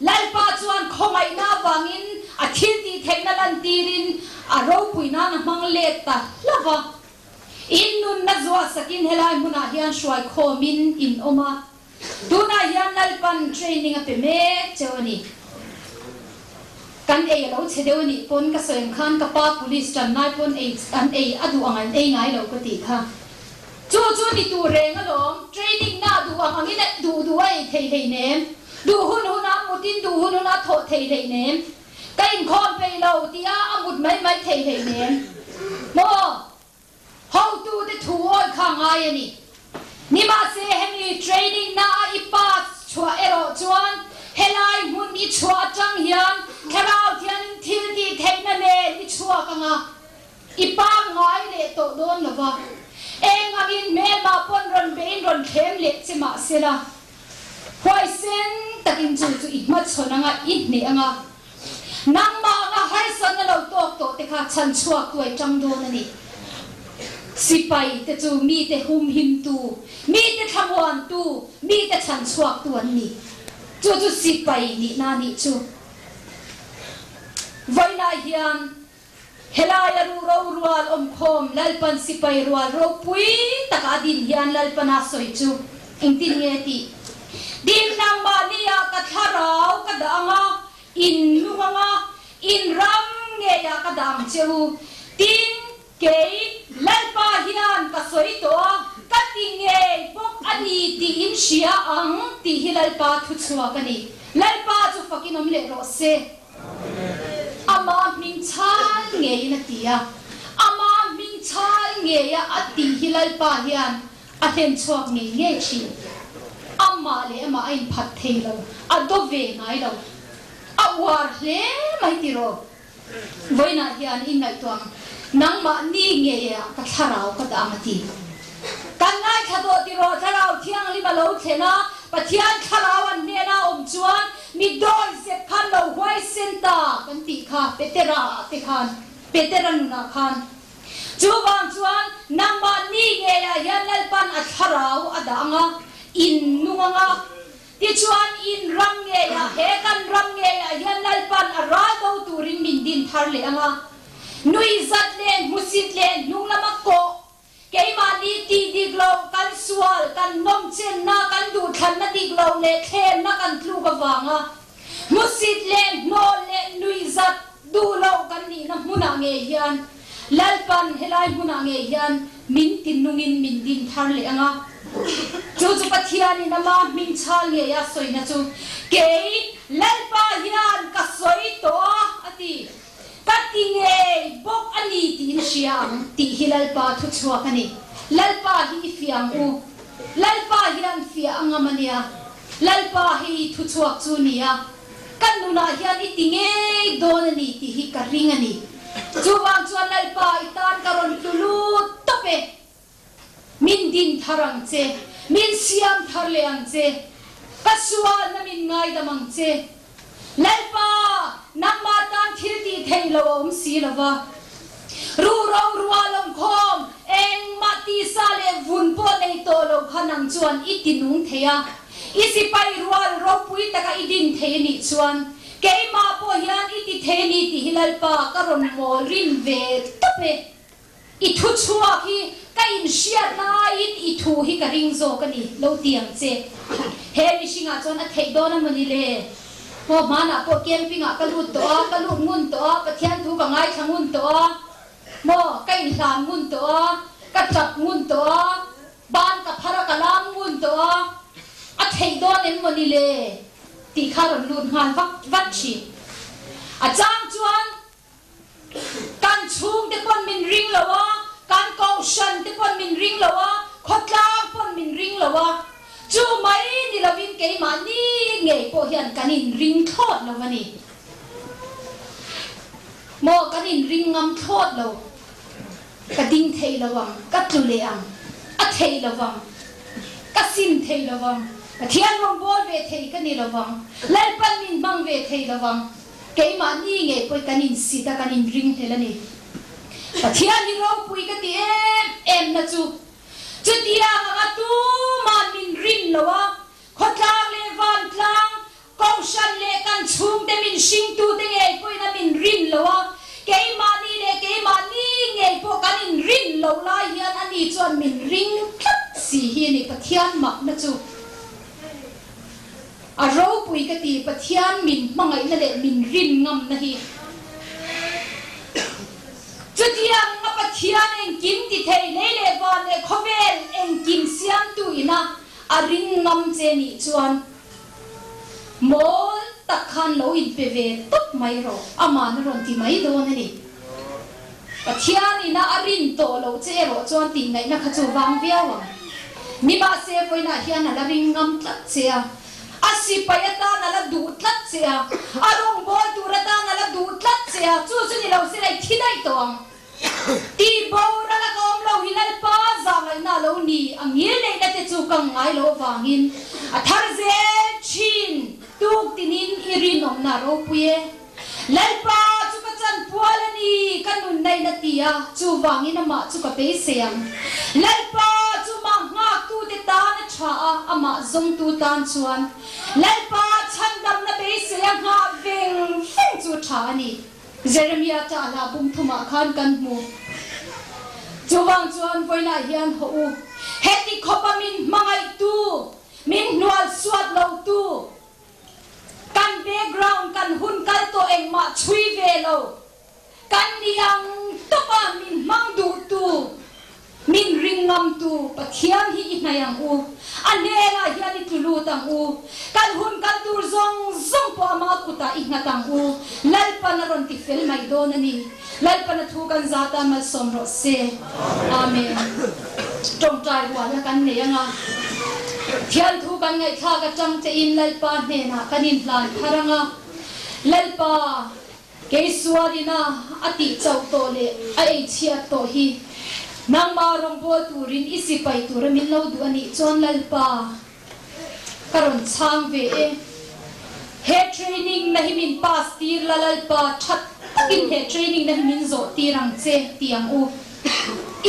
lalpa chuan khomai na wangin a thil ti thekna lan tirin a ro pui na na mang le ta lava in nun na zwa sakin helai huna hian shwai khomin in oma tuna hian lalpan training a pe me chewani kan ei lo chedewani pon ka soem khan ka pa police tan nai pon ei an ei adu angan ei ngai lo ko ti kha chu ni tu reng alom training na du angin du ai thei nem du hun na mutin du hun na tho thei nem kai khom pe lo ti a amut mai thei nem mo how to the two oi khang ai ani ni ma se hemi training na ipa chwa ero chuan helai mun ni chwa chang hian kharau thian thil ti theina le ni chwa kanga ipa ngai le to don lova engangin me ma pon ron bein ron khem le chima sela hoi sen takin chu I mat chonanga I ne anga nang ma nga har san lo to te kha chan chua tuai chang do na ni sipai te chu mi te hum him tu mi te thamwan tu mi te chan chuak tu an ni chu sipai ni na ni chu voina hian helaya ru ro rual om khom lalpan sipai rual ro pui taka din hian lalpana soi chu ingtin nge ti din nang ma niya ka tharau ka danga in lunga in ram nge ya ka dang cheu tin ke lalpa hian ka soi to ka tinge bok ani ti in shia ang ti hilalpa thu chua ka ni lalpa chu fakinom le ro se ama min chal nge na tia ama min chal nge ya ati hilalpa hian a them chuak nge chi amma le ama ain phat thei lo a do ve ngai lo a war le mai ti ro voina hian in nai tuang nang ma ni nge ya ka tharau ka da ma ti kan nai khado ti ro tharau thiang li ba lo thena pathian tharau an ne na om chuan mi doi se khan lo huai senta kan ti kha petera te khan peteran na khan chu bang chuan nang ma ni nge ya yan lalpan a thara rau adanga in nuanga ti chuan in ram nge ya he kan ram nge ya hian lalpan ara do turin min din thar le anga nui zat le musit le nunglama ko keimani ti diglo kan sual kan nom chen na kan du than na diglo le khem na kan tlu ka wanga musit le no le nui zat du lo kan ni na huna nge hian lalpan helai huna nge hian min tin nungin min din thar le anga chu pathiani nama min chal nge ya soina chu ke lalpa hian ka soi to ati katinge bok ani tin siang ti hilalpa thu chua kani lalpa hi fiang u lalpa hian fia angamania lalpa hi thu chua chu nia kanuna hian itinge don ani ti hi ka ring ani chuwang chuan lalpa itan karon tulu tope min din tharang che min siam thar leang che kasua na min ngai damang che lalpa namma tan thirti theilo om si lova ru ro rualom khom eng mati sale vun po nei to lo khanang chuan itinung theya isi pai rual ro pui taka idin theini chuan keima po hian iti theni ti hilalpa karon mo rin ve tope i thu chua hi ka in shia na in i thu hi ka ring zo kani lo tiang che he mi singa chon a thei do na mani le po mana po camping a kalut to kalut ngun to pathian thu ka ngai thangun to mo ka in hlan ngun to ka chap ngun to ban ka phara ka lam ngun to a thei do nem mani le ti kharon lut ngan vak chi a chang chuan kan chung te pon min ring lawa kan caution te pon min ring lawa khotlang pon min ring lawa chu mai ni lovin ke ma ni nge po hian kanin ring thot lawani mo kanin ring ngam thot lo ka ding thei lawang ka tu le ang a thei lawang ka sim thei lawang ka thian rong bol ve thei ka ni lawang lai pan min bang ve thei lawang ke ma ni nge poi kanin sita kanin ring thelani pathian ni ro pui ka ti em na chu dia nga tu man min rin lawa khotlang le van tlang caution le kan chung te min sing tu te nge poi na min rin lawa ke ma ni nge po kanin rin lo la hian ani chuan min ring tlat si hi ni pathian mak na chu a ro pui ka ti pathian min mangai na le min rin ngam na hi chudiang nga pathian eng kim ti thei le van le khovel eng kim siam tu ina a ring ngam che ni chuan mol takhan lo in pe ve top mai ro ama na ron ti mai do na ni pathian ina a rin to lo che ro chuan ti ngai na kha chu wang viawa mi ba se poina hian na ring ngam tlat che a asi payata na la du tlat che a arong bol tu rata na la du tlat che a chu chu ni lo se lai thidai to ti bo ra la kom lo hilal pa za ngai na lo ni angil nei na te chu kang ngai lo wangin a thar ze chin tuk tinin irin om na ro puye lai pa chu ka chan pual ani kanun nei na tia chu wangin ama chu ka pe seang lai pa chu ma nga tu te ta na cha ama zong tu tan chuan lai pa chan dam na pe seang ha veng feng chu tha ani Jeremiah ta la bum thuma khan kan mu chuwang chuan poina hian ho u heti khopamin mangai tu min nual suat lo tu kan background kan hun kal to eng ma chui ve lo kan niang topa min mang du tu min ringam tu pathian hi inayang u anela hian i tulu tang u kan hun kan tur zong po ama kuta ingatang u lalpa na ron ti fel mai don ani lalpa na thu kan zata mal som ro se amen trong trai wala kan ne anga thian thu kan ngai tha ka chang te in lalpa ne na kanin hlan tharanga lalpa ke suadina ati chau to le ai chia to hi nang marong bo turin isipai turamin lo du ani chon lalpa karon chang ve he training na himin pas tir lalpa that in he training na himin zo tirang che tiang u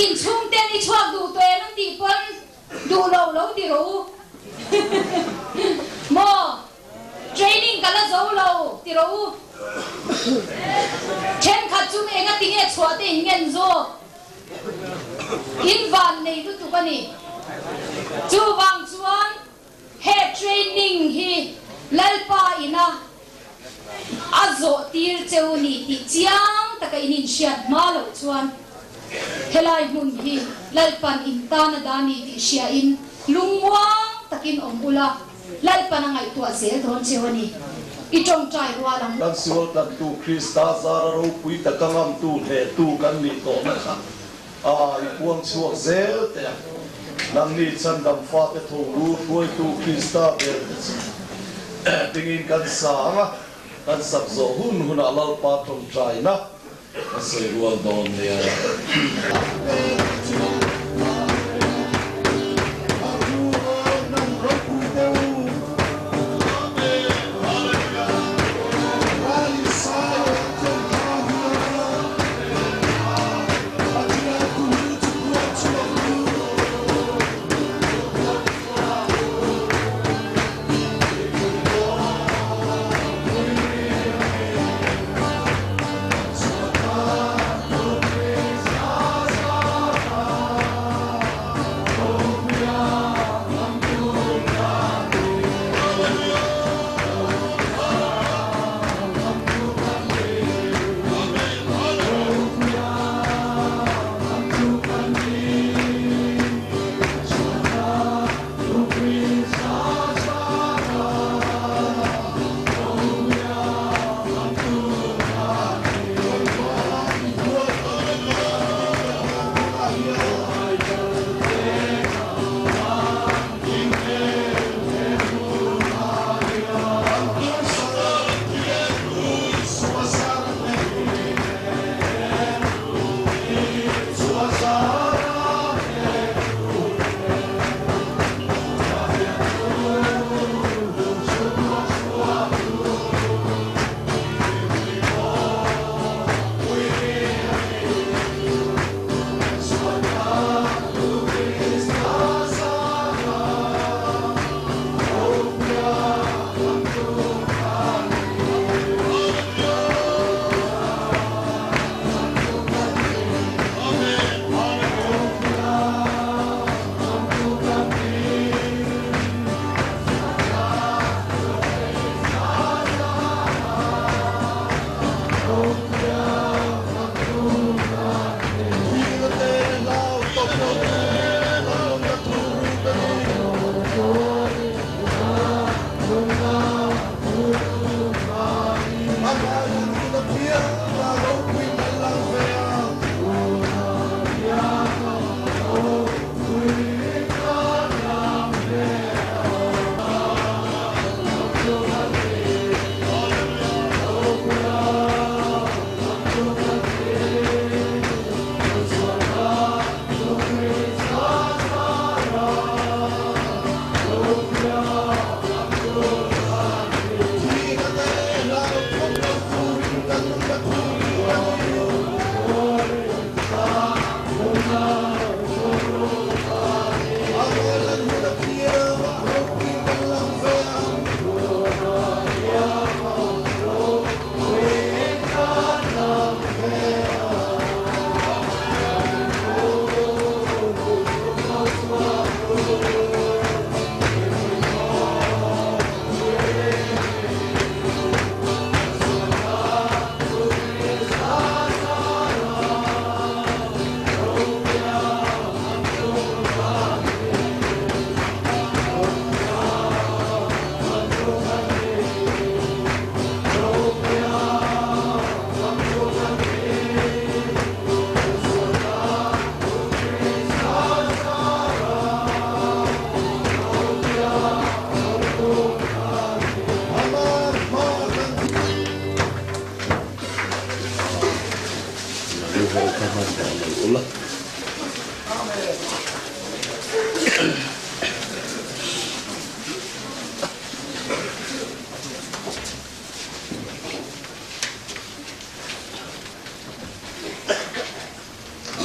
in chung te ni chhuak du to nan ti pon du lo đi rồi mò training cả là dấu lâu đi rồi trên khát chung em cái tiếng ấy xóa tên nghe rồi in van này lúc tụi con này chú vàng chuan head training hi lalpa ina azo tir cheu ni ti chiang taka inin siat ma lo chuan helai mun hi lalpan intana dani ti sia in lungwang takin omula lalpan ngai tu ase don chewani itong trai walang kan siwal kan tu Krista zara ro pui takangam tu he tu kan ni to na kha ipuang chuak zel te nang ni chan dam fa te tho ru tuai tu Krista ber tingin kan sa kan sak zo hun alal pa tong trai na asai rual don ne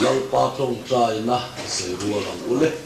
lalpa tong trai na se rual ang ule